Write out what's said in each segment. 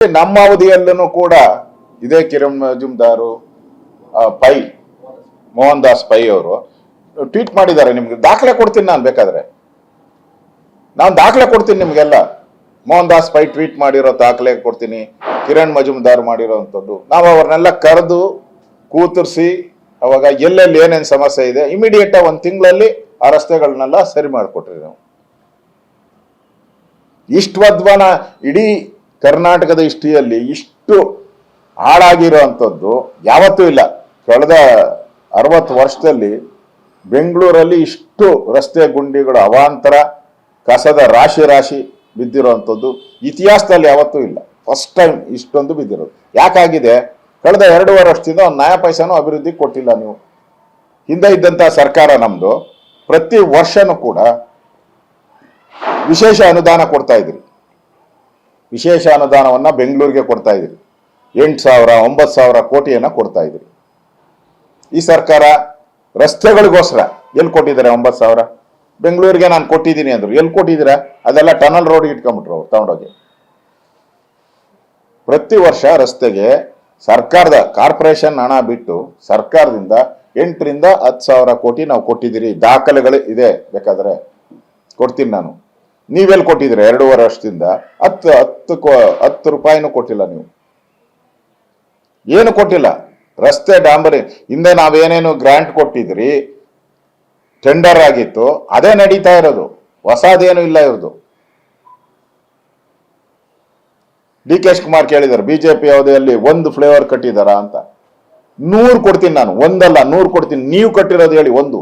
ನಮ್ಮ ಅವಧಿಯಲ್ಲೂ ಕೂಡ ಇದೇ ಕಿರಣ್ ಮಜುಮ್ದಾರು ಪೈ ಮೋಹನ್ ದಾಸ್ ಪೈ ಅವರು ಟ್ವೀಟ್ ಮಾಡಿದ್ದಾರೆ. ನಿಮ್ಗೆ ದಾಖಲೆ ಕೊಡ್ತೀನಿ, ನಾನು ಬೇಕಾದ್ರೆ ನಾನು ದಾಖಲೆ ಕೊಡ್ತೀನಿ ನಿಮ್ಗೆಲ್ಲ. ಮೋಹನ್ ದಾಸ್ ಪೈ ಟ್ವೀಟ್ ಮಾಡಿರೋ ದಾಖಲೆ ಕೊಡ್ತೀನಿ, ಕಿರಣ್ ಮಜುಮ್ದಾರ್ ಮಾಡಿರೋಂಥದ್ದು. ನಾವು ಅವ್ರನ್ನೆಲ್ಲ ಕರೆದು ಕೂತರಿಸಿ ಅವಾಗ ಎಲ್ಲೆಲ್ಲಿ ಏನೇನು ಸಮಸ್ಯೆ ಇದೆ ಇಮಿಡಿಯೇಟ್ ಒಂದು ತಿಂಗಳಲ್ಲಿ ಆ ರಸ್ತೆಗಳನ್ನೆಲ್ಲ ಸರಿ ಮಾಡಿಕೊಟ್ರಿ ನಾವು. ಇಷ್ಟವದ್ವನ ಇಡೀ ಕರ್ನಾಟಕದ ಹಿಸ್ಟ್ರಿಯಲ್ಲಿ ಇಷ್ಟು ಹಾಳಾಗಿರೋ ಅಂಥದ್ದು ಯಾವತ್ತೂ ಇಲ್ಲ. ಕಳೆದ 60 ವರ್ಷದಲ್ಲಿ ಬೆಂಗಳೂರಲ್ಲಿ ಇಷ್ಟು ರಸ್ತೆ ಗುಂಡಿಗಳು ಅವಾಂತರ ಕಸದ ರಾಶಿ ರಾಶಿ ಬಿದ್ದಿರೋ ಅಂಥದ್ದು ಇತಿಹಾಸದಲ್ಲಿ ಯಾವತ್ತೂ ಇಲ್ಲ. ಫಸ್ಟ್ ಟೈಮ್ ಇಷ್ಟೊಂದು ಬಿದ್ದಿರೋದು. ಯಾಕಾಗಿದೆ? ಕಳೆದ 2.5 ವರ್ಷದಿಂದ ಒಂದು ನಯ ಪೈಸನೂ ಅಭಿವೃದ್ಧಿ ಕೊಟ್ಟಿಲ್ಲ ನೀವು. ಹಿಂದೆ ಇದ್ದಂಥ ಸರ್ಕಾರ ನಮ್ಮದು ಪ್ರತಿ ವರ್ಷನೂ ಕೂಡ ವಿಶೇಷ ಅನುದಾನ ಕೊಡ್ತಾ ಇದ್ರಿ. ವಿಶೇಷ ಅನುದಾನವನ್ನ ಬೆಂಗಳೂರಿಗೆ ಕೊಡ್ತಾ ಇದ್ರಿ. 8,000 9,000 ಕೋಟಿಯನ್ನ ಕೊಡ್ತಾ ಇದ್ರಿ. ಈ ಸರ್ಕಾರ ರಸ್ತೆಗಳಿಗೋಸ್ಕರ ಎಲ್ಲಿ ಕೊಟ್ಟಿದ್ದಾರೆ? 9,000 ಬೆಂಗಳೂರಿಗೆ ನಾನು ಕೊಟ್ಟಿದ್ದೀನಿ ಅಂದ್ರು. ಎಲ್ಲಿ ಕೊಟ್ಟಿದ್ದೀರಾ? ಅದೆಲ್ಲ ಟನಲ್ ರೋಡ್ ಇಟ್ಕೊಂಡ್ಬಿಟ್ರು ಅವ್ರು ತಗೊಂಡೋಗಿ. ಪ್ರತಿ ವರ್ಷ ರಸ್ತೆಗೆ ಸರ್ಕಾರದ ಕಾರ್ಪೊರೇಷನ್ ಹಣ ಬಿಟ್ಟು ಸರ್ಕಾರದಿಂದ 8 ರಿಂದ 10,000 ಕೋಟಿ ನಾವು ಕೊಟ್ಟಿದ್ದೀರಿ. ದಾಖಲೆಗಳು ಇದೆ, ಬೇಕಾದ್ರೆ ಕೊಡ್ತೀನಿ ನಾನು. ನೀವೆಲ್ಲಿ ಕೊಟ್ಟಿದ್ದೀರಾ? 2.5 ವರ್ಷದಿಂದ 10 ರೂಪಾಯಿನೂ ಕೊಟ್ಟಿಲ್ಲ ನೀವು. ಏನು ಕೊಟ್ಟಿಲ್ಲ. ರಸ್ತೆ ಡಾಂಬರಿ ಹಿಂದೆ ನಾವೇನೇನು ಗ್ರಾಂಟ್ ಕೊಟ್ಟಿದ್ರಿ, ಟೆಂಡರ್ ಆಗಿತ್ತು, ಅದೇ ನಡೀತಾ ಇರೋದು. ಹೊಸದೇನು ಇಲ್ಲ ಇವ್ರದು. DK ಶಿವಕುಮಾರ್ ಕೇಳಿದ್ದಾರೆ ಬಿಜೆಪಿ ಅವಧಿಯಲ್ಲಿ 1 ಫ್ಲೇವರ್ ಕಟ್ಟಿದಾರ ಅಂತ. 100 ಕೊಡ್ತೀನಿ ನಾನು, ಒಂದಲ್ಲ 100 ಕೊಡ್ತೀನಿ. ನೀವು ಕಟ್ಟಿರೋದು ಹೇಳಿ, 1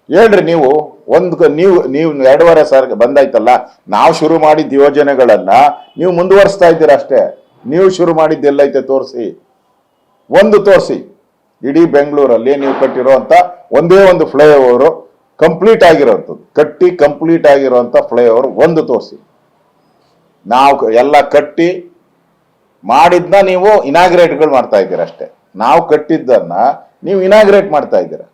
ಹೇಳ್ರಿ ನೀವು. ನೀವು 2.5 ಸಾವಿರ ಬಂದಾಯ್ತಲ್ಲ. ನಾವು ಶುರು ಮಾಡಿದ ಯೋಜನೆಗಳನ್ನ ನೀವು ಮುಂದುವರಿಸ್ತಾ ಇದ್ದೀರಾ ಅಷ್ಟೇ. ನೀವು ಶುರು ಮಾಡಿದ್ದೆಲ್ಲೈತೆ ತೋರಿಸಿ, 1 ತೋರಿಸಿ. ಇಡೀ ಬೆಂಗಳೂರಲ್ಲಿ ನೀವು ಕಟ್ಟಿರೋಂಥ ಒಂದೇ ಒಂದು ಫ್ಲೈಓವರು ಕಂಪ್ಲೀಟ್ ಆಗಿರೋಂಥದ್ದು, ಕಟ್ಟಿ ಕಂಪ್ಲೀಟ್ ಆಗಿರೋಂಥ ಫ್ಲೈಓವರ್ 1 ತೋರಿಸಿ. ನಾವು ಎಲ್ಲ ಕಟ್ಟಿ ಮಾಡಿದ್ನ ನೀವು ಇನಾಗ್ರೇಟ್ಗಳು ಮಾಡ್ತಾ ಇದ್ದೀರಾ ಅಷ್ಟೇ. ನಾವು ಕಟ್ಟಿದ್ದನ್ನ ನೀವು ಇನಾಗ್ರೇಟ್ ಮಾಡ್ತಾ ಇದ್ದೀರಾ.